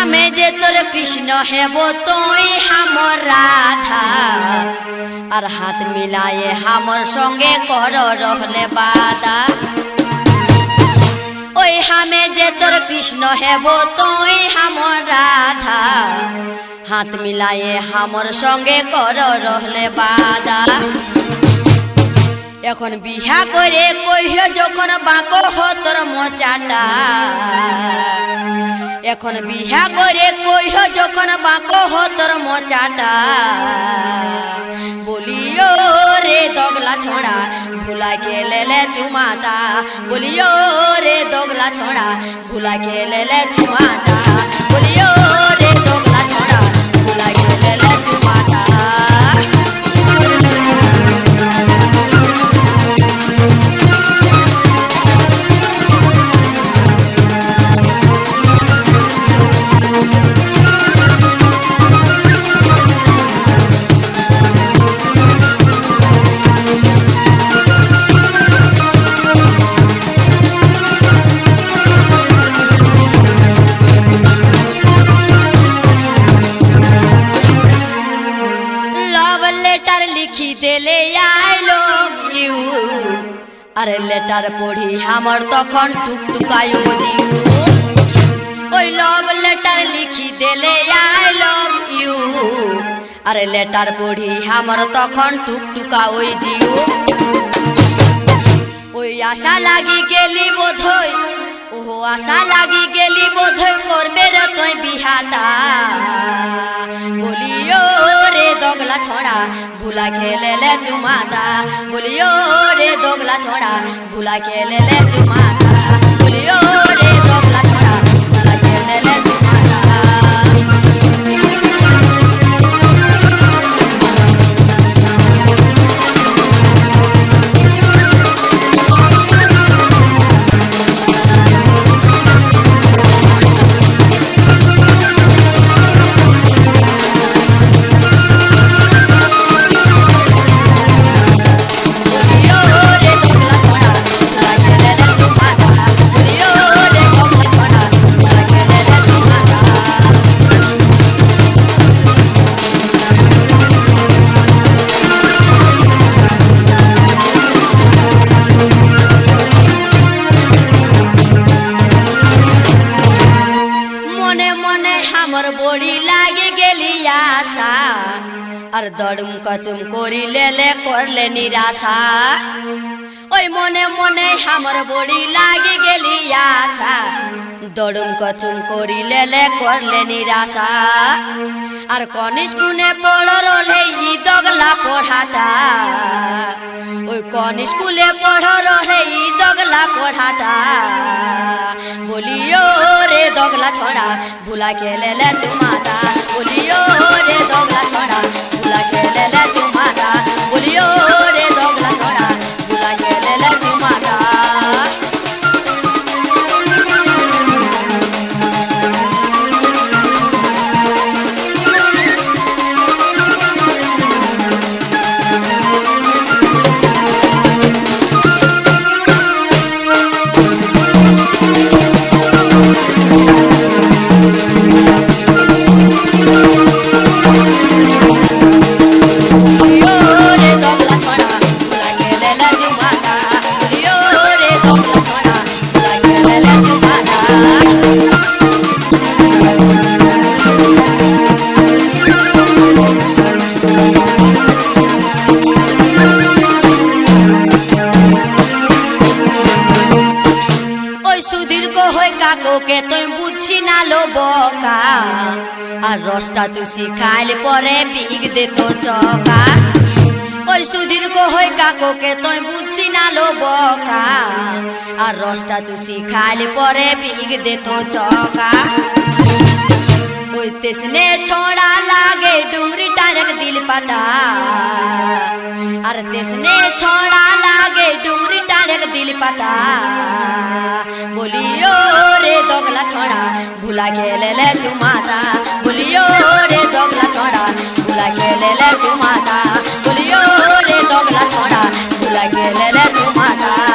हमें जे तोर कृष्ण हेबो तोई हमर राधा और हाथ मिलाए हमर संगे कर रहले बादा ओई हमें जे तोर कृष्ण हेबो तोई हमर राधा हाथ मिलाए हमर संगे कर रहले बादा এখন বিহা করে কইও যখন বাঁকো হতর মোচাটা এখন বিহা করে কইও যখন বাঁকো হতর মোচাটা বলিও রে দগলা ছড়া ভুলা খেলেলে চুমাটা বলিও রে দগলা ছড়া ভুলা খেলেলে চুমাটা বলিও রে দগলা ছড়া ভুলা খেলেলে চুমাটা लिखी देले आई लव यू अरे लेटर पढ़ी हमर तखन टुकटुकायो जीव ओई लव लेटर लिखी देले आई लव यू अरे लेटर पढ़ी हमर तखन टुकटुकाओ जीव ओई आशा लागी गेली बोधोय ओहो आशा लागी गेली बोधोय करबे रे तोय बिहाटा बोलियो रे दगला छोड़ा भूला खेलेले चुमाटा बोलियो रे दगला छोड़ा भूला खेलेले चुमाटा बोलियो रे दगला छोड़ा भूला खेलेले चुमाटा बड़ी लागे गेली आशा और दड़ुम कचुम कोरी लेले करले निराशा ओई मने मने हमर बड़ी लागे गेली आशा दड़ुम कचुम कोरी लेले करले निराशा और कनिस कुने पड़ रहे ई दगला पढ़ाटा ओई कनिस कुले पढ़ रहे ई दगला पढ़ाटा बोलियो रे दगला छोड़ा भूला खेलेले चुमाटा बोलियो रे दगला छोड़ा भूला खेलेले चुमाटा बोलियो रे दगला छोड़ा भूला खेलेले चुमाटा के तुम बुझी ना लो बोका और रस्ता चूसी खाइल परे बिग दे तो चौका ओई सुधीर को होय काको के तुम बुझी ना लो बोका और रस्ता चूसी खाइल परे बिग दे तो चौका ओई तेसने छोड़ा लागे डुंगरी टारक दिल पटा और तेसने छोड़ा लागे डुंगरी टारक दिल पटा बोलियो रे दगला छोड़ा भूला खेलेले चुमाटा बोलियो रे दगला छोड़ा भूला खेलेले चुमाटा बोलियो रे दगला छोड़ा भूला खेलेले चुमाटा।